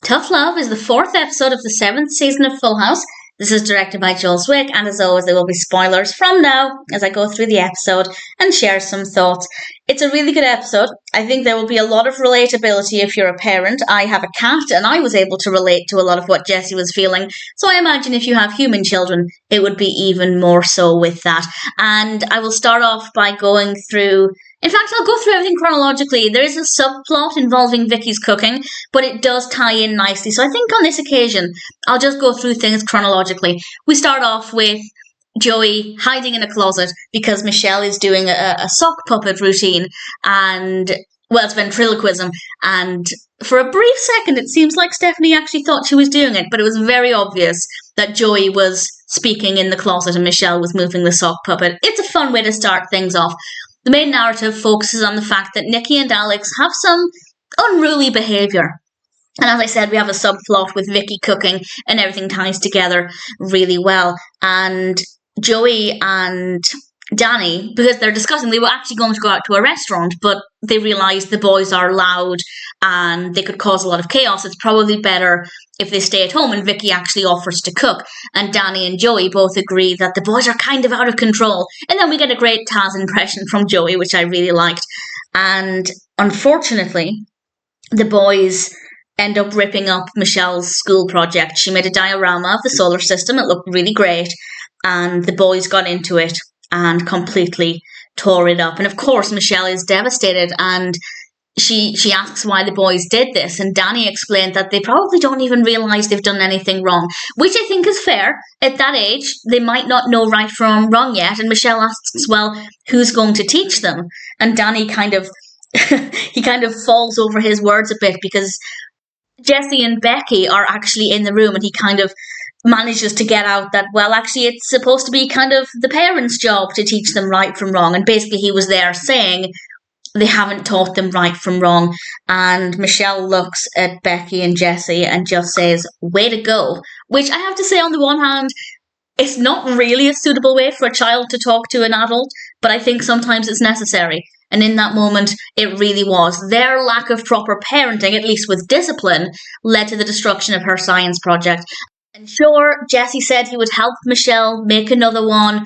Tough Love is the 4th episode of the 7th season of Full House. This is directed by Zwick, and as always, there will be spoilers from now as I go through the episode and share some thoughts. It's a really good episode. I think there will be a lot of relatability if you're a parent. I have a cat, and I was able to relate to a lot of what Jessie was feeling. So I imagine if you have human children, it would be even more so with that. And I will start off by going through... In fact, I'll go through everything chronologically. There is a subplot involving Vicky's cooking, but it does tie in nicely. So I think on this occasion, I'll just go through things chronologically. We start off with Joey hiding in a closet because Michelle is doing a sock puppet routine and, well, it's ventriloquism. And for a brief second, it seems like Stephanie actually thought she was doing it, but it was very obvious that Joey was speaking in the closet and Michelle was moving the sock puppet. It's a fun way to start things off. The main narrative focuses on the fact that Nicky and Alex have some unruly behaviour. And as I said, we have a subplot with Vicky cooking and everything ties together really well. And Joey and Danny, because they're discussing, they were actually going to go out to a restaurant, but they realised the boys are loud and they could cause a lot of chaos. It's probably better if they stay at home, and Vicky actually offers to cook. And Danny and Joey both agree that the boys are kind of out of control. And then we get a great Taz impression from Joey, which I really liked. And unfortunately, the boys end up ripping up Michelle's school project. She made a diorama of the solar system. It looked really great. And the boys got into it and completely tore it up. And of course, Michelle is devastated, and she asks why the boys did this. And Danny explained that they probably don't even realise they've done anything wrong, which I think is fair. At that age, they might not know right from wrong yet. And Michelle asks, well, who's going to teach them? And Danny kind of, he kind of falls over his words a bit, because Jessie and Becky are actually in the room, and he kind of manages to get out that, well, actually it's supposed to be kind of the parents' job to teach them right from wrong. And basically he was there saying they haven't taught them right from wrong. And Michelle looks at Becky and Jessie and just says, way to go. Which I have to say, on the one hand, it's not really a suitable way for a child to talk to an adult, but I think sometimes it's necessary. And in that moment, it really was. Their lack of proper parenting, at least with discipline, led to the destruction of her science project. And sure, Jessie said he would help Michelle make another one,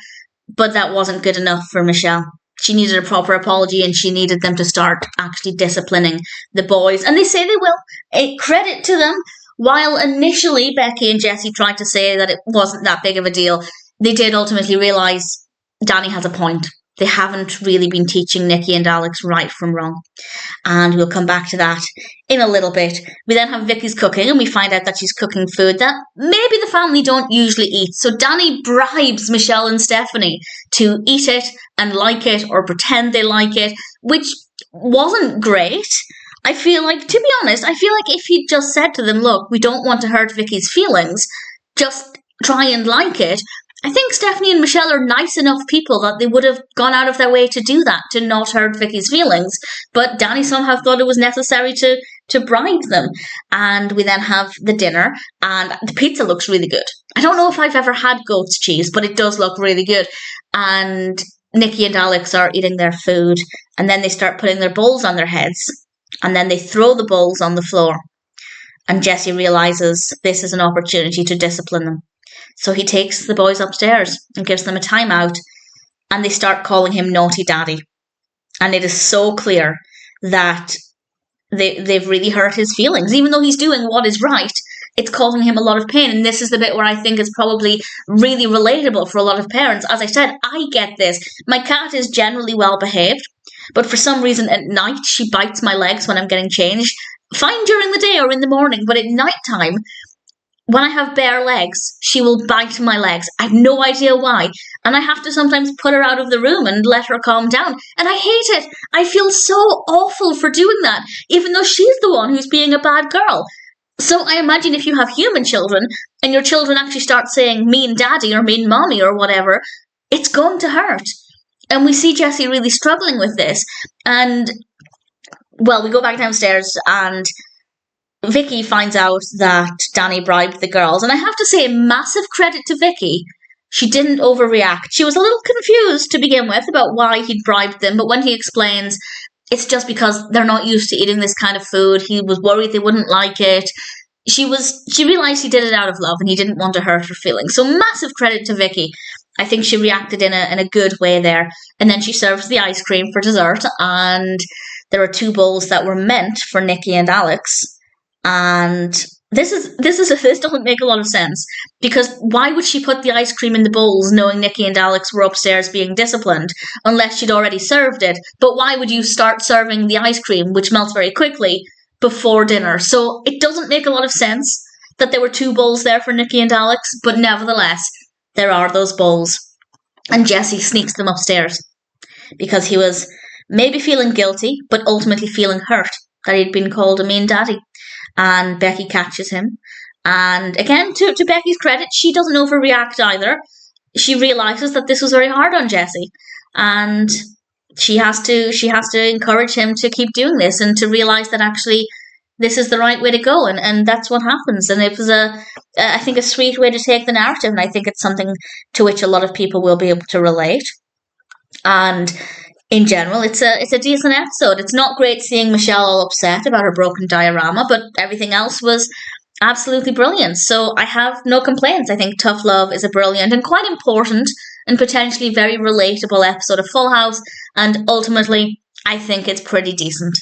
but that wasn't good enough for Michelle. She needed a proper apology, and she needed them to start actually disciplining the boys. And they say they will. A credit to them. While initially Becky and Jessie tried to say that it wasn't that big of a deal, they did ultimately realise Danny has a point. They haven't really been teaching Nicky and Alex right from wrong. And we'll come back to that in a little bit. We then have Vicky's cooking, and we find out that she's cooking food that maybe the family don't usually eat. So Danny bribes Michelle and Stephanie to eat it and like it, or pretend they like it, which wasn't great. I feel like, to be honest, I feel like if he'd just said to them, look, we don't want to hurt Vicky's feelings, just try and like it, I think Stephanie and Michelle are nice enough people that they would have gone out of their way to do that, to not hurt Vicky's feelings. But Danny somehow thought it was necessary to bribe them. And we then have the dinner, and the pizza looks really good. I don't know if I've ever had goat's cheese, but it does look really good. And Nicky and Alex are eating their food, and then they start putting their bowls on their heads, and then they throw the bowls on the floor. And Jessie realises this is an opportunity to discipline them. So he takes the boys upstairs and gives them a timeout, and they start calling him Naughty Daddy. And it is so clear that they've really hurt his feelings. Even though he's doing what is right, it's causing him a lot of pain. And this is the bit where I think is probably really relatable for a lot of parents. As I said, I get this. My cat is generally well behaved, but for some reason at night she bites my legs when I'm getting changed. Fine during the day or in the morning, but at night time, when I have bare legs, she will bite my legs. I have no idea why. And I have to sometimes put her out of the room and let her calm down. And I hate it. I feel so awful for doing that, even though she's the one who's being a bad girl. So I imagine if you have human children, and your children actually start saying mean daddy or mean mommy or whatever, it's going to hurt. And we see Jessie really struggling with this. And, well, we go back downstairs, and Vicky finds out that Danny bribed the girls. And I have to say, massive credit to Vicky. She didn't overreact. She was a little confused to begin with about why he'd bribed them. But when he explains, it's just because they're not used to eating this kind of food. He was worried they wouldn't like it. she realised he did it out of love and he didn't want to hurt her feelings. So massive credit to Vicky. I think she reacted in a good way there. And then she serves the ice cream for dessert, and there are 2 bowls that were meant for Nicky and Alex. And this doesn't make a lot of sense, because why would she put the ice cream in the bowls knowing Nicky and Alex were upstairs being disciplined, unless she'd already served it? But why would you start serving the ice cream, which melts very quickly, before dinner? So it doesn't make a lot of sense that there were 2 bowls there for Nicky and Alex, but nevertheless, there are those bowls. And Jesse sneaks them upstairs because he was maybe feeling guilty, but ultimately feeling hurt that he'd been called a mean daddy. And Becky catches him. And again, to Becky's credit, she doesn't overreact either. She realises that this was very hard on Jesse. And she has to encourage him to keep doing this and to realise that actually this is the right way to go, and that's what happens. And it was I think a sweet way to take the narrative, and I think it's something to which a lot of people will be able to relate. And in general, it's a decent episode. It's not great seeing Michelle all upset about her broken diorama, but everything else was absolutely brilliant. So I have no complaints. I think Tough Love is a brilliant and quite important and potentially very relatable episode of Full House, and ultimately, I think it's pretty decent.